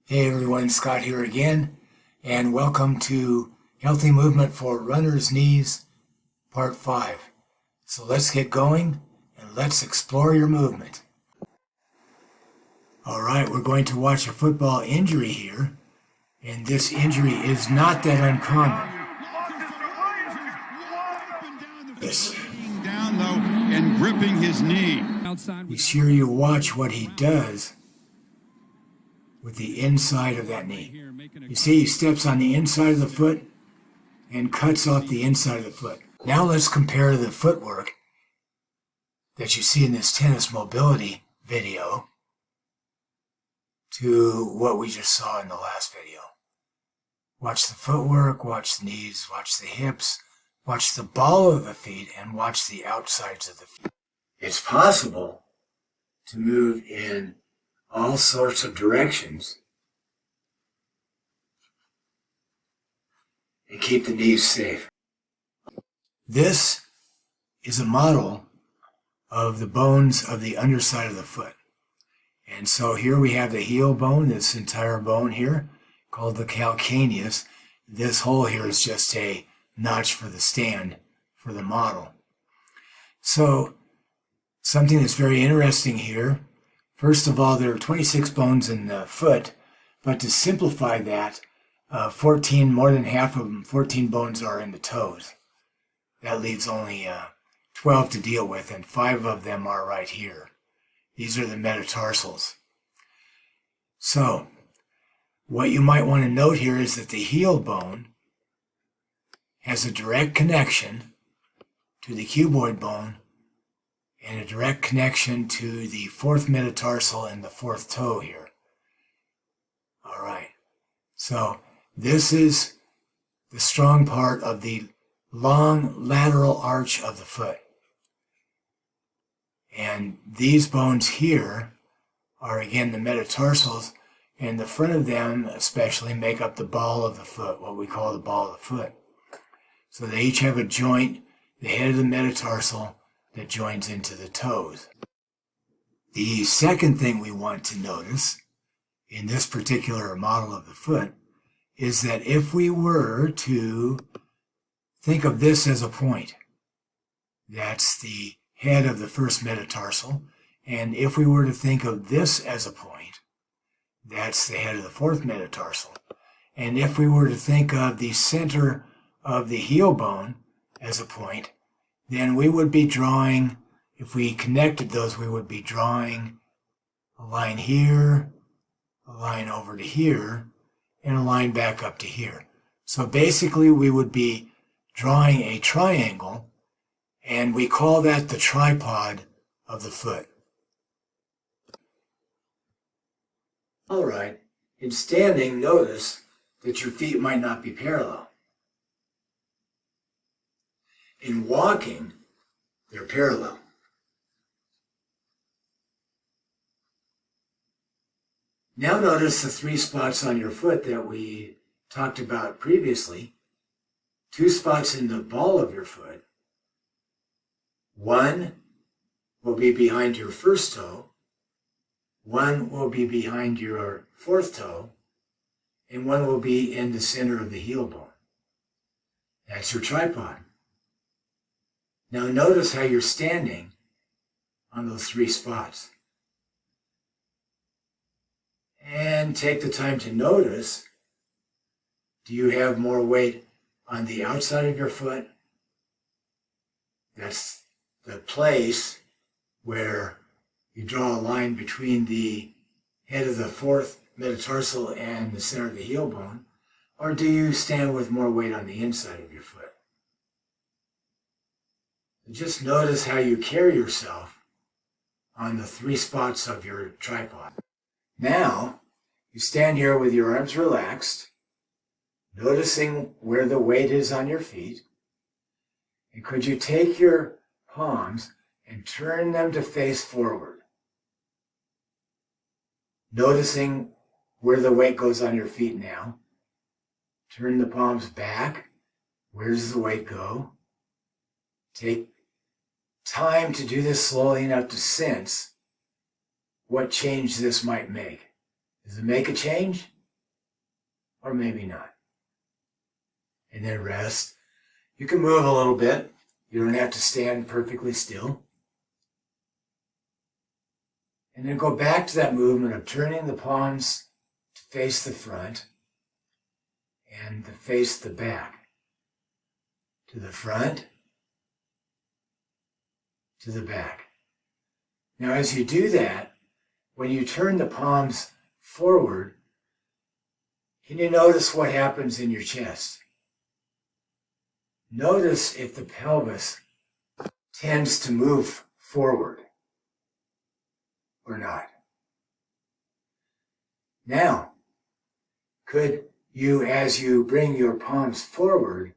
Hey everyone, Scott here again, and welcome to Healthy Movement for Runners' Knees, Part 5. So let's get going, and let's explore your movement. Alright, we're going to watch a football injury here, and this injury is not that uncommon. This. Down though and gripping his knee. Be sure you watch what he does with the inside of that knee. You see, he steps on the inside of the foot and cuts off the inside of the foot. Now let's compare the footwork that you see in this tennis mobility video to what we just saw in the last video. Watch the footwork, watch the knees, watch the hips, watch the ball of the feet, and watch the outsides of the feet. It's possible to move in all sorts of directions and keep the knees safe. This is a model of the bones of the underside of the foot. And so here we have the heel bone, this entire bone here, called the calcaneus. This hole here is just a notch for the stand for the model. So something that's very interesting here, first of all, there are 26 bones in the foot, but to simplify that, 14, more than half of them, 14 bones are in the toes. That leaves only 12 to deal with, and 5 of them are right here. These are the metatarsals. So, what you might want to note here is that the heel bone has a direct connection to the cuboid bone and a direct connection to the 4th metatarsal and the 4th toe here. All right. So this is the strong part of the long lateral arch of the foot. And these bones here are again the metatarsals, and the front of them especially make up the ball of the foot, what we call the ball of the foot. So they each have a joint, the head of the metatarsal, that joins into the toes. The second thing we want to notice in this particular model of the foot is that if we were to think of this as a point, that's the head of the first metatarsal, and if we were to think of this as a point, that's the head of the 4th metatarsal, and if we were to think of the center of the heel bone as a point, then we would be drawing, if we connected those, we would be drawing a line here, a line over to here, and a line back up to here. So basically we would be drawing a triangle, and we call that the tripod of the foot. All right, in standing, notice that your feet might not be parallel. In walking, they're parallel. Now notice the 3 spots on your foot that we talked about previously. 2 spots in the ball of your foot. 1 will be behind your 1st toe. 1 will be behind your 4th toe. And 1 will be in the center of the heel bone. That's your tripod. Now notice how you're standing on those 3 spots. And take the time to notice, do you have more weight on the outside of your foot? That's the place where you draw a line between the head of the 4th metatarsal and the center of the heel bone. Or do you stand with more weight on the inside of your foot? Just notice how you carry yourself on the 3 spots of your tripod. Now, you stand here with your arms relaxed, noticing where the weight is on your feet. And could you take your palms and turn them to face forward, noticing where the weight goes on your feet now. Turn the palms back. Where does the weight go? Take time to do this slowly enough to sense what change this might make. Does it make a change? or maybe not. And then rest. You can move a little bit. You don't have to stand perfectly still. And then go back to that movement of turning the palms to face the front and to face the back. To the front, to the back. Now as you do that, when you turn the palms forward, can you notice what happens in your chest? Notice if the pelvis tends to move forward or not. Now, could you, as you bring your palms forward,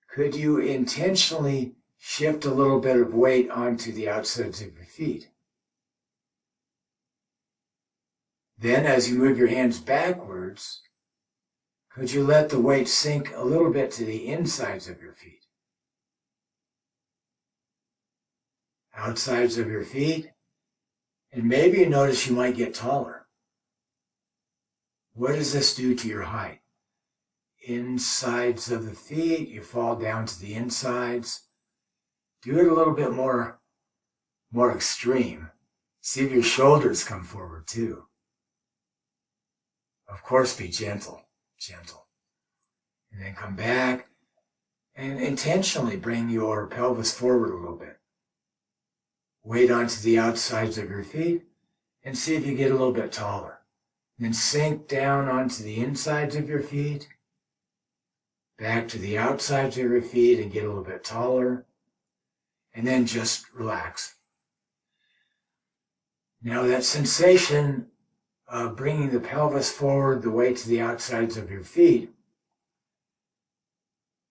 could you intentionally shift a little bit of weight onto the outsides of your feet? Then, as you move your hands backwards, could you let the weight sink a little bit to the insides of your feet? Outsides of your feet, and maybe you notice you might get taller. What does this do to your height? Insides of the feet, you fall down to the insides. Do it a little bit more extreme. See if your shoulders come forward too. Of course, be gentle. And then come back and intentionally bring your pelvis forward a little bit. Weight onto the outsides of your feet and see if you get a little bit taller. Then sink down onto the insides of your feet, back to the outsides of your feet and get a little bit taller. And then just relax. Now that sensation of bringing the pelvis forward, the weight to the outsides of your feet,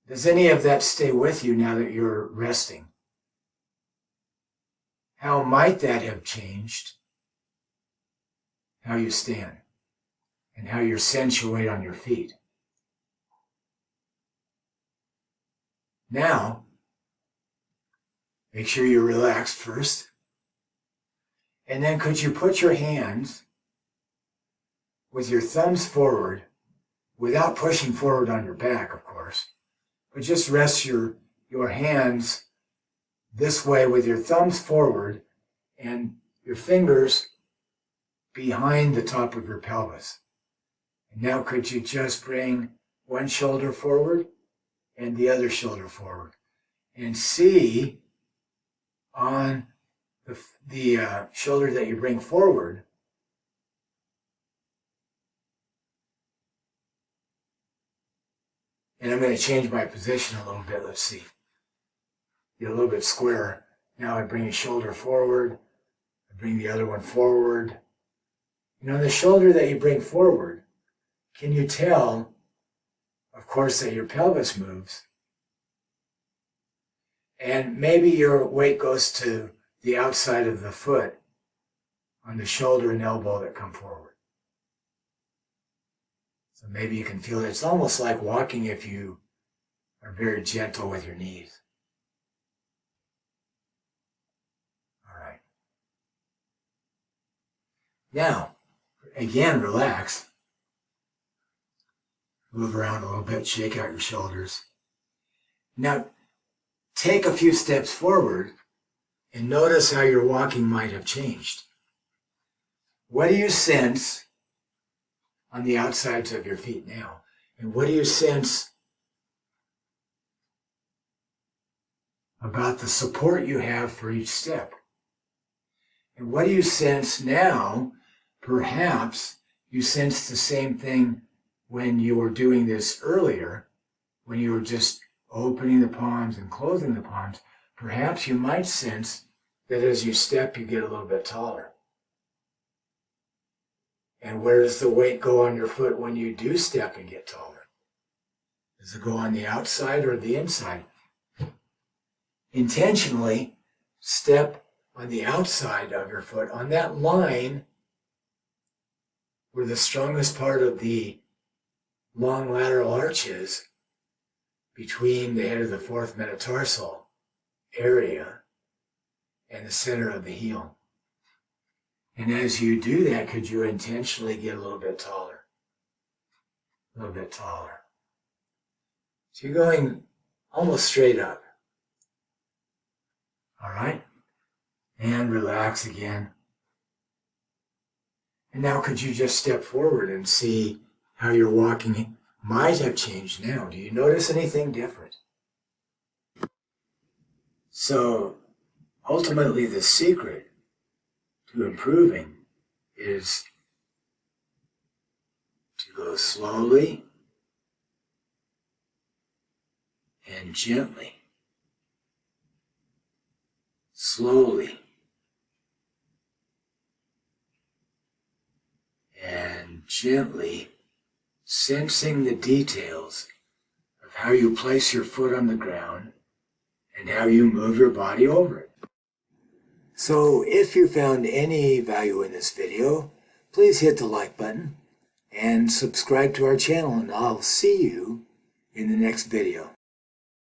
does any of that stay with you now that you're resting? How might that have changed how you stand and how you sense your weight on your feet? Now, make sure you're relaxed first. And then could you put your hands with your thumbs forward, without pushing forward on your back, of course, but just rest your hands this way with your thumbs forward and your fingers behind the top of your pelvis. And now could you just bring one shoulder forward and the other shoulder forward and see on the shoulder that you bring forward, and I'm going to change my position a little bit. Let's see. Get a little bit squarer. Now I bring a shoulder forward. I bring the other one forward. You know, the shoulder that you bring forward, can you tell, of course, that your pelvis moves? And maybe your weight goes to the outside of the foot on the shoulder and elbow that come forward. So maybe you can feel it. It's almost like walking if you are very gentle with your knees. All right. Now, again, relax. Move around a little bit, shake out your shoulders. Now, take a few steps forward and notice how your walking might have changed. What do you sense on the outsides of your feet now? And what do you sense about the support you have for each step? And what do you sense now? Perhaps you sense the same thing when you were doing this earlier, when you were just opening the palms and closing the palms. Perhaps you might sense that as you step, you get a little bit taller. And where does the weight go on your foot when you do step and get taller? Does it go on the outside or the inside? Intentionally step on the outside of your foot, on that line where the strongest part of the long lateral arch is, between the head of the fourth metatarsal area and the center of the heel. And as you do that, could you intentionally get a little bit taller? a little bit taller. So you're going almost straight up. All right? And relax again. And now could you just step forward and see how your walking might have changed now? Do you notice anything different? So ultimately the secret to improving is to go slowly and gently. Slowly and gently, sensing the details of how you place your foot on the ground and how you move your body over it. So if you found any value in this video, please hit the like button and subscribe to our channel, and I'll see you in the next video.